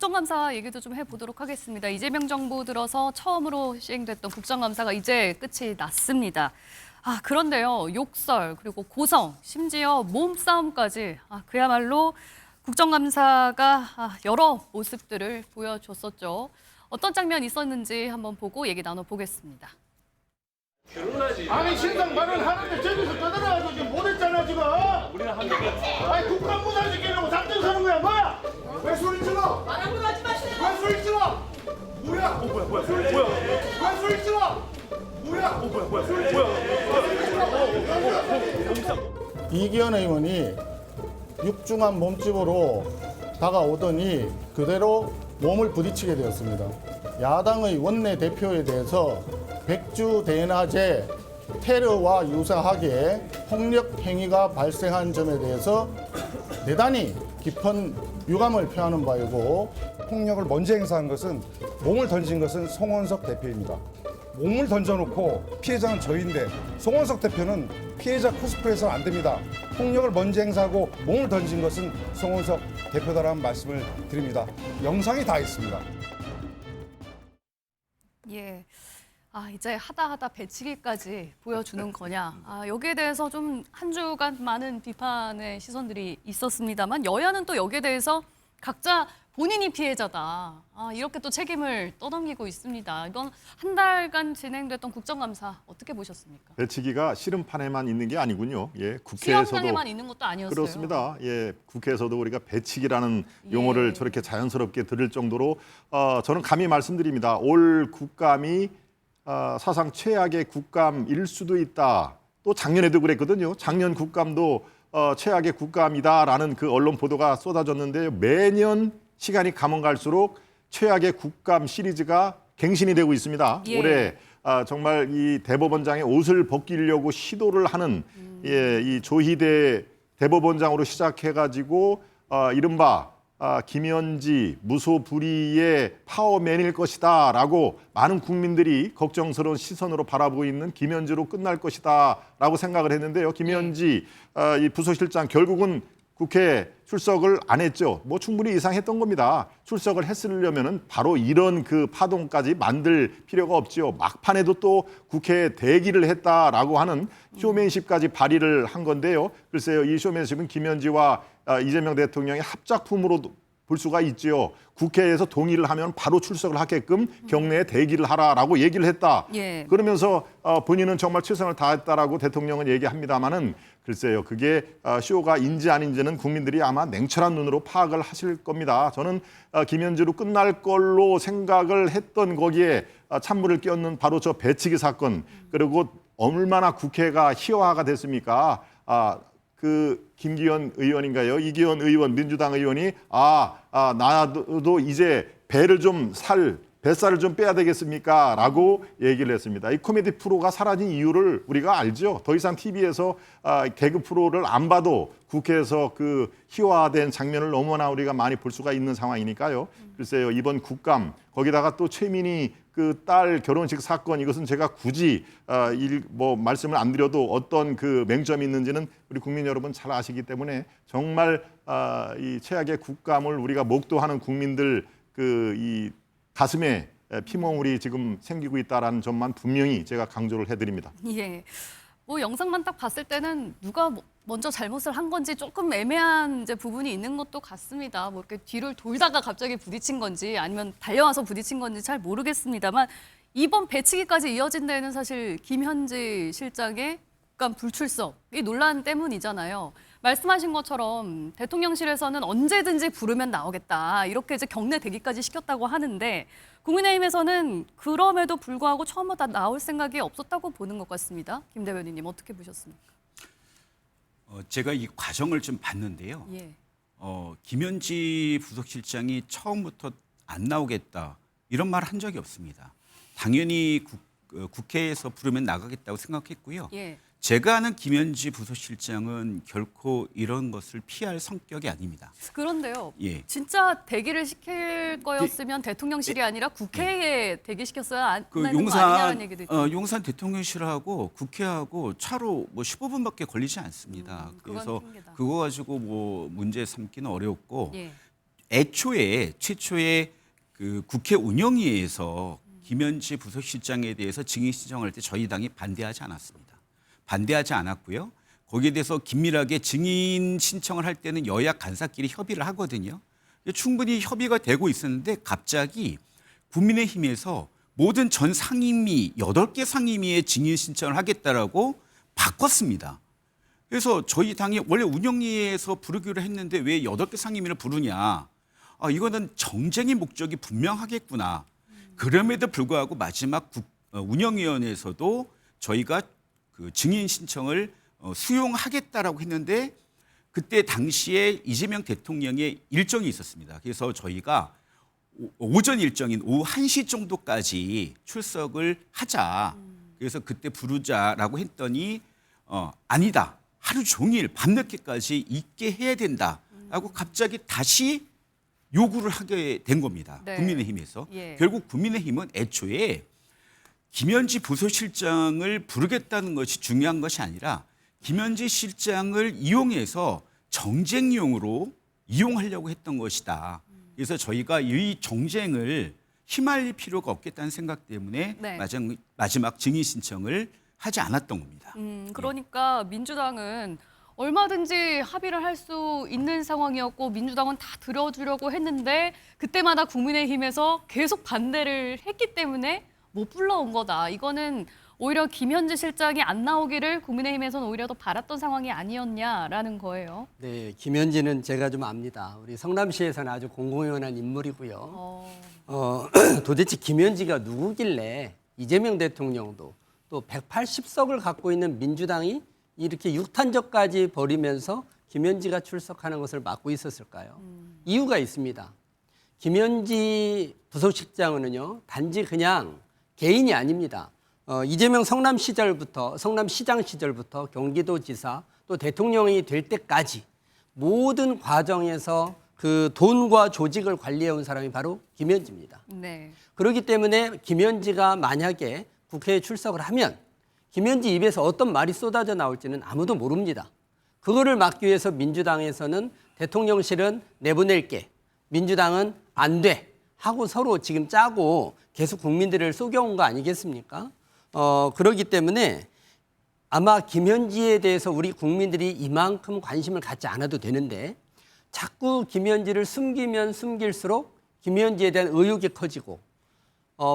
국정감사 얘기도 좀 해보도록 하겠습니다. 이재명 정부 들어서 처음으로 시행됐던 국정감사가 이제 끝이 났습니다. 그런데요, 욕설, 그리고 고성, 심지어 몸싸움까지 그야말로 국정감사가 여러 모습들을 보여줬었죠. 어떤 장면이 있었는지 한번 보고 얘기 나눠보겠습니다. 아니 신상 발언하는데 저기서 떠들어가지고 지금 못했잖아 지금. 우리는 한 아니 국가부산 시키려고 작전 서는 거야 뭐야? 왜 소리 질러? 말하고 하지 마세요. 왜 소리 질러? 뭐야? 뭐야? 왜 소리 질러? 뭐야? 이기현 의원이 육중한 몸집으로 다가오더니 그대로 몸을 부딪히게 되었습니다. 야당의 원내 대표에 대해서 백주 대낮에 테러와 유사하게 폭력 행위가 발생한 점에 대해서 대단히 깊은 유감을 표하는 바이고, 폭력을 먼저 행사한 것은, 몸을 던진 것은 송원석 대표입니다. 몸을 던져놓고 피해자는 저인데 송원석 대표는 피해자 코스프레해서는 안 됩니다. 폭력을 먼저 행사하고 몸을 던진 것은 송원석 대표다라는 말씀을 드립니다. 영상이 다 있습니다. 예. 이제 하다 배치기까지 보여주는 거냐. 여기에 대해서 좀 한 주간 많은 비판의 시선들이 있었습니다만 여야는 또 여기에 대해서 각자 본인이 피해자다. 이렇게 또 책임을 떠넘기고 있습니다. 이건 한 달간 진행됐던 국정감사 어떻게 보셨습니까? 배치기가 씨름판에만 있는 게 아니군요. 예, 수영장에만 있는 것도 아니었어요. 그렇습니다. 예, 국회에서도 우리가 배치기라는 용어를 저렇게 자연스럽게 들을 정도로 저는 감히 말씀드립니다. 올 국감이 사상 최악의 국감일 수도 있다. 또 작년에도 그랬거든요. 작년 국감도 최악의 국감이다라는 그 언론 보도가 쏟아졌는데요. 매년 시간이 가면 갈수록 최악의 국감 시리즈가 갱신이 되고 있습니다. 예. 올해 정말 이 대법원장의 옷을 벗기려고 시도를 하는 이 조희대 대법원장으로 시작해가지고 이른바 김현지 무소불위의 파워맨일 것이다라고 많은 국민들이 걱정스러운 시선으로 바라보고 있는 김현지로 끝날 것이다라고 생각을 했는데요. 김현지 이 부서실장 결국은 국회 출석을 안 했죠. 뭐 충분히 예상했던 겁니다. 출석을 했으려면은 바로 이런 그 파동까지 만들 필요가 없죠. 막판에도 또 국회에 대기를 했다라고 하는 쇼맨십까지 발휘를 한 건데요. 글쎄요, 이 쇼맨십은 김현지와 이재명 대통령의 합작품으로 볼 수가 있죠. 국회에서 동의를 하면 바로 출석을 하게끔 경내에 대기를 하라라고 얘기를 했다. 예. 그러면서 본인은 정말 최선을 다했다라고 대통령은 얘기합니다마는 글쎄요, 그게 쇼가 인지 아닌지는 국민들이 아마 냉철한 눈으로 파악을 하실 겁니다. 저는 김현지로 끝날 걸로 생각을 했던 거기에 찬물을 끼얹는 바로 저 배치기 사건, 그리고 얼마나 국회가 희화화가 됐습니까? 그 김기현 의원인가요? 이기현 의원, 민주당 의원이 나도 이제 뱃살을 좀 빼야 되겠습니까? 라고 얘기를 했습니다. 이 코미디 프로가 사라진 이유를 우리가 알죠. 더 이상 TV에서 개그 프로를 안 봐도 국회에서 그 희화화된 장면을 너무나 우리가 많이 볼 수가 있는 상황이니까요. 글쎄요, 이번 국감, 거기다가 또 최민희 그 딸 결혼식 사건, 이것은 제가 굳이 말씀을 안 드려도 어떤 그 맹점이 있는지는 우리 국민 여러분 잘 아시기 때문에 정말 이 최악의 국감을 우리가 목도하는 국민들 이 가슴에 피멍울이 지금 생기고 있다라는 점만 분명히 제가 강조를 해드립니다. 예. 뭐 영상만 딱 봤을 때는 누가 먼저 잘못을 한 건지 조금 애매한 이제 부분이 있는 것도 같습니다. 뭐 이렇게 뒤를 돌다가 갑자기 부딪힌 건지 아니면 달려와서 부딪힌 건지 잘 모르겠습니다만 이번 배치기까지 이어진 데는 사실 김현지 실장의 국감 불출석, 이 논란 때문이잖아요. 말씀하신 것처럼 대통령실에서는 언제든지 부르면 나오겠다, 이렇게 이제 경내 대기까지 시켰다고 하는데 국민의힘에서는 그럼에도 불구하고 처음부터 나올 생각이 없었다고 보는 것 같습니다. 김 대변인님 어떻게 보셨습니까? 제가 이 과정을 좀 봤는데요. 예. 김현지 부속실장이 처음부터 안 나오겠다 이런 말 한 적이 없습니다. 당연히 국회에서 부르면 나가겠다고 생각했고요. 예. 제가 아는 김현지 부서실장은 결코 이런 것을 피할 성격이 아닙니다. 그런데요. 예. 진짜 대기를 시킬 거였으면 대통령실이 아니라 국회에 대기시켰어야 그 하는 거 아니냐는 얘기도 있죠. 용산 대통령실하고 국회하고 차로 뭐 15분밖에 걸리지 않습니다. 그건 그래서 핑계다. 그거 가지고 뭐 문제 삼기는 어려웠고 예. 애초에 최초에 그 국회 운영위에서 김현지 부서실장에 대해서 증인 신청할 때 저희 당이 반대하지 않았습니다. 반대하지 않았고요. 거기에 대해서 긴밀하게 증인 신청을 할 때는 여야 간사끼리 협의를 하거든요. 충분히 협의가 되고 있었는데 갑자기 국민의힘에서 모든 전 상임위 8개 상임위에 증인 신청을 하겠다라고 바꿨습니다. 그래서 저희 당이 원래 운영위에서 부르기로 했는데 왜 8개 상임위를 부르냐. 이거는 정쟁의 목적이 분명하겠구나. 그럼에도 불구하고 마지막 운영위원회에서도 저희가 그 증인 신청을 수용하겠다라고 했는데 그때 당시에 이재명 대통령의 일정이 있었습니다. 그래서 저희가 오전 일정인 오후 1시 정도까지 출석을 하자. 그래서 그때 부르자라고 했더니 아니다. 하루 종일 밤늦게까지 있게 해야 된다라고 갑자기 다시 요구를 하게 된 겁니다. 네. 국민의힘에서. 예. 결국 국민의힘은 애초에 김현지 부서실장을 부르겠다는 것이 중요한 것이 아니라 김현지 실장을 이용해서 정쟁용으로 이용하려고 했던 것이다. 그래서 저희가 이 정쟁을 휘말릴 필요가 없겠다는 생각 때문에 네. 마지막 증인 신청을 하지 않았던 겁니다. 그러니까 민주당은 얼마든지 합의를 할 수 있는 상황이었고 민주당은 다 들어주려고 했는데 그때마다 국민의힘에서 계속 반대를 했기 때문에 못 불러온 거다. 이거는 오히려 김현지 실장이 안 나오기를 국민의힘에서는 오히려 더 바랐던 상황이 아니었냐라는 거예요. 네, 김현지는 제가 좀 압니다. 우리 성남시에서는 아주 공공연한 인물이고요. 도대체 김현지가 누구길래 이재명 대통령도 또 180석을 갖고 있는 민주당이 이렇게 육탄적까지 벌이면서 김현지가 출석하는 것을 막고 있었을까요? 이유가 있습니다. 김현지 부서실장은요, 단지 그냥 개인이 아닙니다. 이재명 성남시장 시절부터 경기도지사 또 대통령이 될 때까지 모든 과정에서 그 돈과 조직을 관리해온 사람이 바로 김현지입니다. 네. 그렇기 때문에 김현지가 만약에 국회에 출석을 하면 김현지 입에서 어떤 말이 쏟아져 나올지는 아무도 모릅니다. 그거를 막기 위해서 민주당에서는 대통령실은 내보낼게, 민주당은 안 돼 하고 서로 지금 짜고 계속 국민들을 속여온 거 아니겠습니까? 그렇기 때문에 아마 김현지에 대해서 우리 국민들이 이만큼 관심을 갖지 않아도 되는데 자꾸 김현지를 숨기면 숨길수록 김현지에 대한 의혹이 커지고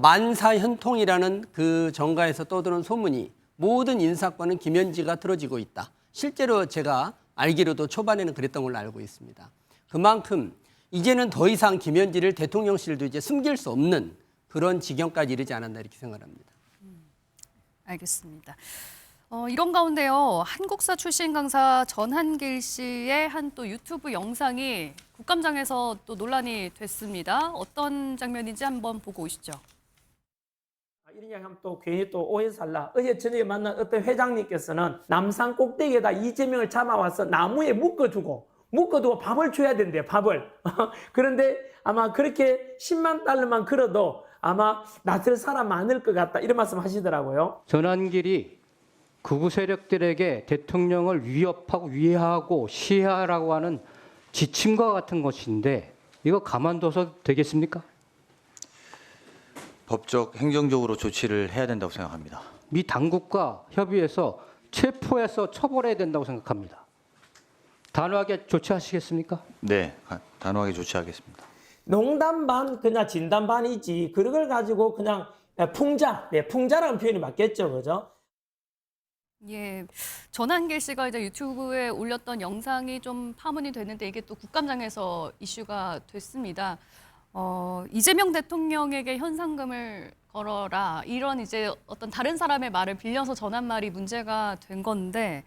만사현통이라는 그 정가에서 떠도는 소문이 모든 인사권은 김현지가 틀어지고 있다. 실제로 제가 알기로도 초반에는 그랬던 걸로 알고 있습니다. 그만큼 이제는 더 이상 김현지를 대통령실도 이제 숨길 수 없는 그런 지경까지 이르지 않았나 이렇게 생각합니다. 알겠습니다. 이런 가운데요, 한국사 출신 강사 전한길 씨의 한 또 유튜브 영상이 국감장에서 또 논란이 됐습니다. 어떤 장면인지 한번 보고 오시죠. 이런 이야기 하면 또 괜히 또 오해 살라. 어제 저녁에 만난 어떤 회장님께서는 남산 꼭대기에다 이재명을 잡아와서 나무에 묶어두고 밥을 줘야 된대요, 밥을. 그런데 아마 그렇게 10만 달러만 걸어도 아마 낯설 사람 많을 것 같다. 이런 말씀 하시더라고요. 전한길이 극우 세력들에게 대통령을 위협하고 위해하고 시해하라고 하는 지침과 같은 것인데 이거 가만둬서 되겠습니까? 법적, 행정적으로 조치를 해야 된다고 생각합니다. 미 당국과 협의해서 체포해서 처벌해야 된다고 생각합니다. 단호하게 조치하시겠습니까? 네, 단호하게 조치하겠습니다. 농담 반 그냥 진담 반이지 그런 걸 가지고 그냥 풍자라는 표현이 맞겠죠, 그죠? 예, 전한길 씨가 이제 유튜브에 올렸던 영상이 좀 파문이 됐는데 이게 또 국감장에서 이슈가 됐습니다. 이재명 대통령에게 현상금을 걸어라 이런 이제 어떤 다른 사람의 말을 빌려서 전한 말이 문제가 된 건데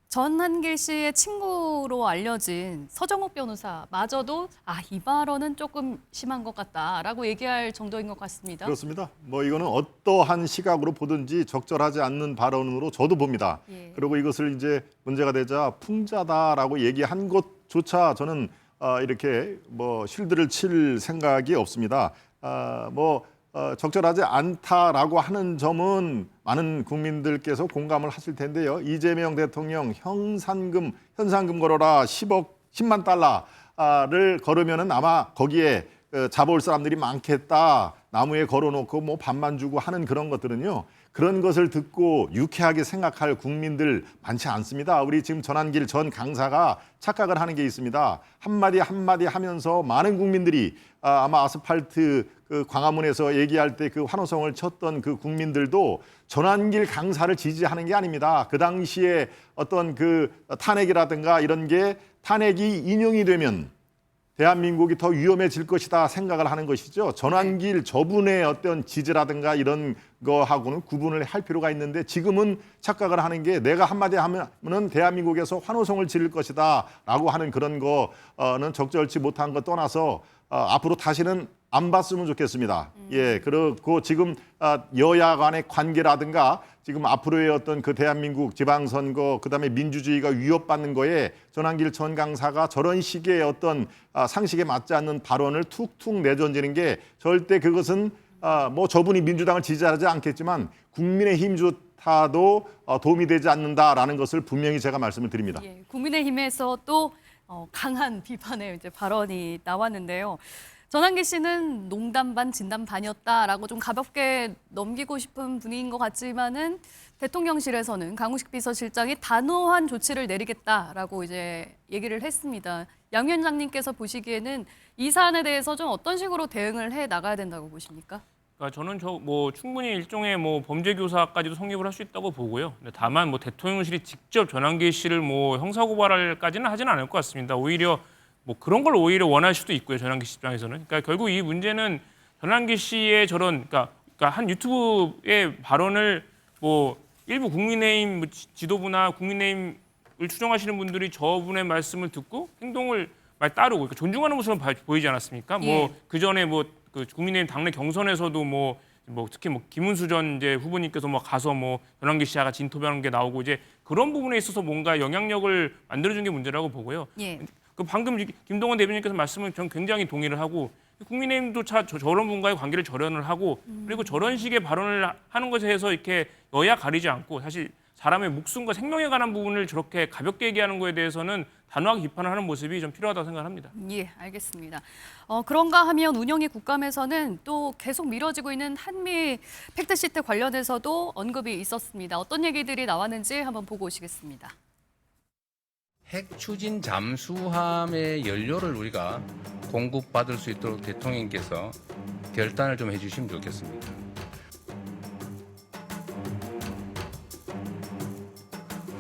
전한길 씨의 친구로 알려진 서정욱 변호사마저도 이 발언은 조금 심한 것 같다라고 얘기할 정도인 것 같습니다. 그렇습니다. 뭐 이거는 어떠한 시각으로 보든지 적절하지 않는 발언으로 저도 봅니다. 예. 그리고 이것을 이제 문제가 되자 풍자다라고 얘기한 것조차 저는 이렇게 뭐 실드를 칠 생각이 없습니다. 적절하지 않다라고 하는 점은 많은 국민들께서 공감을 하실 텐데요. 이재명 대통령 현상금 걸어라 10만 달러. 나무를 걸으면은 아마 거기에 잡아올 사람들이 많겠다. 나무에 걸어놓고 뭐 밥만 주고 하는 그런 것들은요. 그런 것을 듣고 유쾌하게 생각할 국민들 많지 않습니다. 우리 지금 전한길 전 강사가 착각을 하는 게 있습니다. 한마디 한마디 하면서 많은 국민들이 아마 아스팔트 그 광화문에서 얘기할 때 그 환호성을 쳤던 그 국민들도 전한길 강사를 지지하는 게 아닙니다. 그 당시에 어떤 그 탄핵이라든가 이런 게 탄핵이 인용이 되면 대한민국이 더 위험해질 것이다 생각을 하는 것이죠. 전환길 저분의 어떤 지지라든가 이런 거하고는 구분을 할 필요가 있는데 지금은 착각을 하는 게 내가 한마디 하면은 대한민국에서 환호성을 지를 것이다 라고 하는 그런 거는 적절치 못한 거 떠나서 앞으로 다시는 안 봤으면 좋겠습니다. 예, 그리고 지금 여야 간의 관계라든가 지금 앞으로의 어떤 그 대한민국 지방선거 그다음에 민주주의가 위협받는 거에 전한길 전 강사가 저런 식의 어떤 상식에 맞지 않는 발언을 툭툭 내던지는 게 절대 그것은 뭐 저분이 민주당을 지지하지 않겠지만 국민의힘조차도 도움이 되지 않는다라는 것을 분명히 제가 말씀을 드립니다. 예, 국민의힘에서 또 강한 비판의 이제 발언이 나왔는데요. 전한길 씨는 농담 반 진담 반이었다라고 좀 가볍게 넘기고 싶은 분위기인 것 같지만은 대통령실에서는 강우식 비서실장이 단호한 조치를 내리겠다라고 이제 얘기를 했습니다. 양 위원장님께서 보시기에는 이 사안에 대해서 좀 어떤 식으로 대응을 해 나가야 된다고 보십니까? 그러니까 저는 뭐 충분히 일종의 뭐 범죄 교사까지도 성립을 할 수 있다고 보고요. 다만 뭐 대통령실이 직접 전한길 씨를 뭐 형사고발까지는 하지는 않을 것 같습니다. 오히려 뭐 그런 걸 오히려 원할 수도 있고요. 전한길 씨 입장에서는. 그러니까 결국 이 문제는 전한길 씨의 저런 그러니까 한 유튜브의 발언을 뭐 일부 국민의힘 지도부나 국민의힘을 추정하시는 분들이 저분의 말씀을 듣고 행동을 따르고 그러니까 존중하는 모습을 보이지 않았습니까? 예. 뭐 그 전에 뭐 그 국민의힘 당내 경선에서도 뭐 특히 뭐 김은수 전 이제 후보님께서 뭐 가서 뭐 전한길 씨가 진토하는 게 나오고 이제 그런 부분에 있어서 뭔가 영향력을 만들어준 게 문제라고 보고요. 예. 그 방금 김동원 대변인께서 말씀을 전 굉장히 동의를 하고 국민의힘도 저런 분과의 관계를 절연을 하고 그리고 저런 식의 발언을 하는 것에 대해서 이렇게 여야 가리지 않고 사실 사람의 목숨과 생명에 관한 부분을 저렇게 가볍게 얘기하는 거에 대해서는 단호하게 비판을 하는 모습이 좀 필요하다고 생각합니다. 예, 알겠습니다. 그런가 하면 운영위 국감에서는 또 계속 미뤄지고 있는 한미 팩트시트 관련해서도 언급이 있었습니다. 어떤 얘기들이 나왔는지 한번 보고 오시겠습니다. 핵 추진 잠수함의 연료를 우리가 공급받을 수 있도록 대통령께서 결단을 좀 해주시면 좋겠습니다.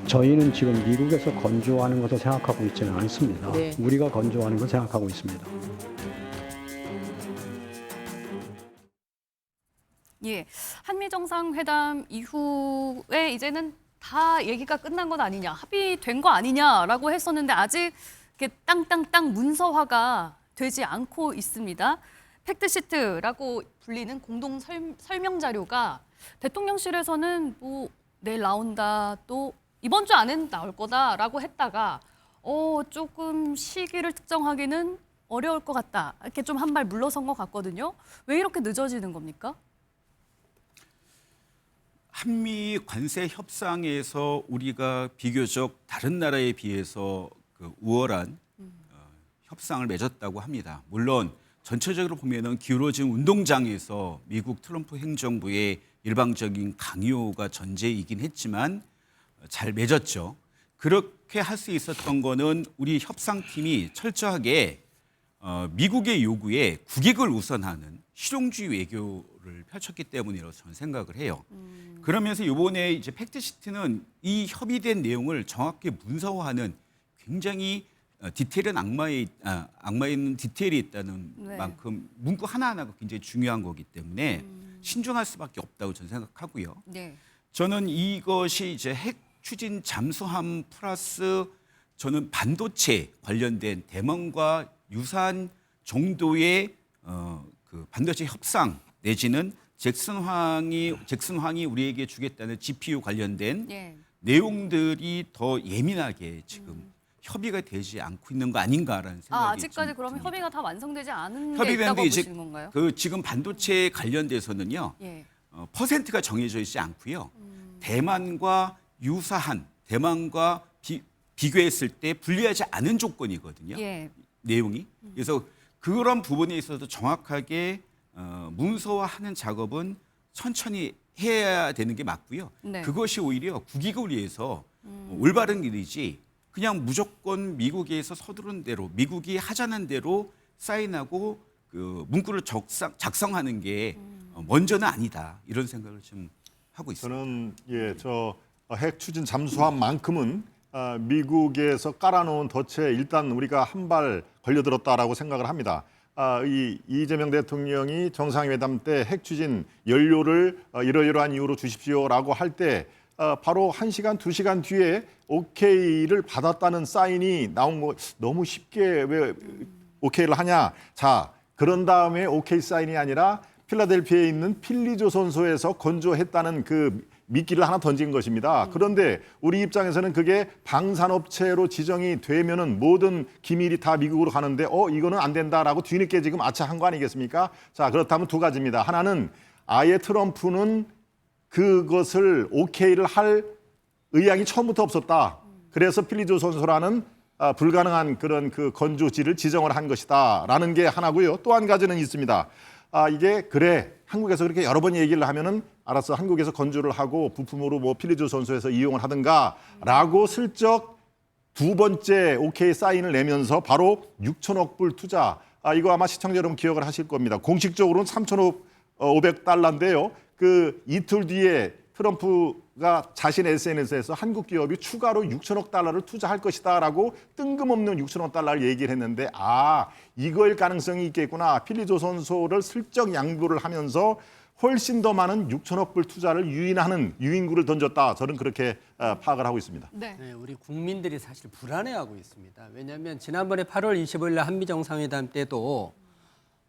저희는 지금 미국에서 건조하는 것을 생각하고 있지는 않습니다. 네. 우리가 건조하는 걸 생각하고 있습니다. 예, 한미 정상회담 이후에 이제는 다 얘기가 끝난 건 아니냐, 합의된 거 아니냐라고 했었는데 아직 이렇게 땅땅땅 문서화가 되지 않고 있습니다. 팩트시트라고 불리는 공동 설명 자료가 대통령실에서는 뭐 내일 나온다, 또 이번 주 안엔 나올 거다라고 했다가 조금 시기를 특정하기는 어려울 것 같다. 이렇게 좀 한 발 물러선 것 같거든요. 왜 이렇게 늦어지는 겁니까? 한미 관세 협상에서 우리가 비교적 다른 나라에 비해서 그 우월한 협상을 맺었다고 합니다. 물론 전체적으로 보면은 기울어진 운동장에서 미국 트럼프 행정부의 일방적인 강요가 전제이긴 했지만 잘 맺었죠. 그렇게 할 수 있었던 거는 우리 협상팀이 철저하게 미국의 요구에 국익을 우선하는 실용주의 외교를 펼쳤기 때문이라고 저는 생각을 해요. 그러면서 이번에 이제 팩트시트는 이 협의된 내용을 정확히 문서화하는 굉장히 디테일한 악마에 있는 디테일이 있다는 네. 만큼 문구 하나하나가 굉장히 중요한 거기 때문에 신중할 수밖에 없다고 저는 생각하고요. 네. 저는 이것이 이제 핵 추진 잠수함 플러스 저는 반도체 관련된 대만과 유사한 정도의 그 반도체 협상 내지는 잭슨 황이 우리에게 주겠다는 GPU 관련된 예. 내용들이 더 예민하게 지금 협의가 되지 않고 있는 거 아닌가라는 생각이 아직까지 좀 그러면 듭니다. 협의가 다 완성되지 않은 게 협의되는데 있다고 이제 보시는 건가요? 그 지금 반도체 관련돼서는요. 예. 퍼센트가 정해져 있지 않고요. 대만과 유사한 대만과 비교했을 때 불리하지 않은 조건이거든요. 예. 내용이. 그래서 그런 부분에 있어서 정확하게 문서화하는 작업은 천천히 해야 되는 게 맞고요. 네. 그것이 오히려 국익을 위해서 올바른 일이지 그냥 무조건 미국에서 서두른 대로 미국이 하자는 대로 사인하고 그 문구를 작성하는 게 먼저는 아니다. 이런 생각을 좀 하고 있습니다. 저는 저 핵 추진 잠수함만큼은 미국에서 깔아놓은 덫에 일단 우리가 한 발 걸려들었다라고 생각을 합니다. 이재명 대통령이 정상회담 때 핵 추진 연료를 이러이러한 이유로 주십시오라고 할 때 바로 1시간, 2시간 뒤에 오케이를 받았다는 사인이 나온 거 너무 쉽게 왜 오케이를 하냐. 자, 그런 다음에 오케이 사인이 아니라 필라델피아에 있는 필리조선소에서 건조했다는 그 미끼를 하나 던진 것입니다. 그런데 우리 입장에서는 그게 방산업체로 지정이 되면은 모든 기밀이 다 미국으로 가는데 이거는 안 된다라고 뒤늦게 지금 아차한 거 아니겠습니까? 자, 그렇다면 두 가지입니다. 하나는 아예 트럼프는 그것을 오케이를 할 의향이 처음부터 없었다. 그래서 필리조선소라는 불가능한 그런 그 건조지를 지정을 한 것이다라는 게 하나고요. 또 한 가지는 있습니다. 이게 그래 한국에서 그렇게 여러 번 얘기를 하면은 알았어 한국에서 건조를 하고 부품으로 뭐 필리조선소에서 이용을 하든가라고 슬쩍 두 번째 오케이 사인을 내면서 바로 6천억 불 투자. 이거 아마 시청자 여러분 기억을 하실 겁니다. 공식적으로는 3,500달러인데요. 그 이틀 뒤에 트럼프가 자신의 SNS에서 한국 기업이 추가로 6천억 달러를 투자할 것이다라고 뜬금없는 6천억 달러를 얘기를 했는데 이거일 가능성이 있겠구나. 필리조선소를 슬쩍 양보를 하면서 훨씬 더 많은 6천억 불 투자를 유인하는 유인구를 던졌다. 저는 그렇게 파악을 하고 있습니다. 네. 네, 우리 국민들이 사실 불안해하고 있습니다. 왜냐하면 지난번에 8월 25일 날 한미 정상회담 때도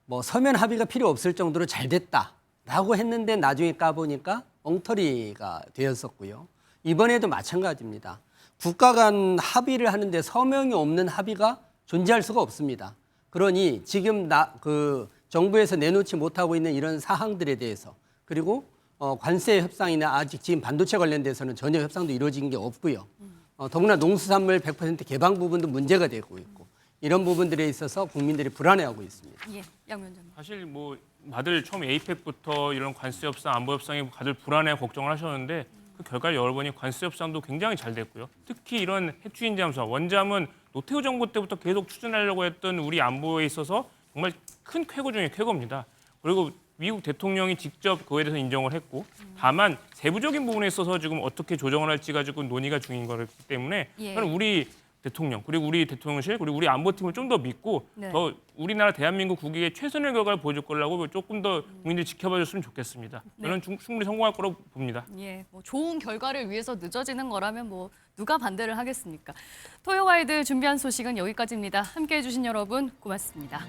뭐 서면 합의가 필요 없을 정도로 잘 됐다라고 했는데 나중에 까보니까 엉터리가 되었었고요. 이번에도 마찬가지입니다. 국가 간 합의를 하는데 서명이 없는 합의가 존재할 수가 없습니다. 그러니 지금 정부에서 내놓지 못하고 있는 이런 사항들에 대해서 그리고 관세 협상이나 아직 지금 반도체 관련돼서는 전혀 협상도 이루어진 게 없고요. 더구나 농수산물 100% 개방 부분도 문제가 되고 있고 이런 부분들에 있어서 국민들이 불안해하고 있습니다. 예, 양 위원장님. 사실 다들 처음 에이펙부터 이런 관세 협상, 안보 협상에 다들 불안해 걱정을 하셨는데 그 결과를 열어보니 관세 협상도 굉장히 잘 됐고요. 특히 이런 핵추진 잠수함, 원잠은 노태우 정부 때부터 계속 추진하려고 했던 우리 안보에 있어서 정말 큰 쾌거 중에 쾌거입니다. 그리고 미국 대통령이 직접 그거에 대해서 인정을 했고 다만 세부적인 부분에 있어서 지금 어떻게 조정을 할지 가지고 논의가 중인 거기 때문에 저는 우리 대통령 그리고 우리 대통령실 그리고 우리 안보팀을 좀 더 믿고 더 우리나라 대한민국 국익의 최선의 결과를 보여줄 거라고 조금 더 국민들이 지켜봐줬으면 좋겠습니다. 저는 충분히 성공할 거라고 봅니다. 예, 좋은 결과를 위해서 늦어지는 거라면 누가 반대를 하겠습니까? 토요와이드 준비한 소식은 여기까지입니다. 함께해 주신 여러분 고맙습니다.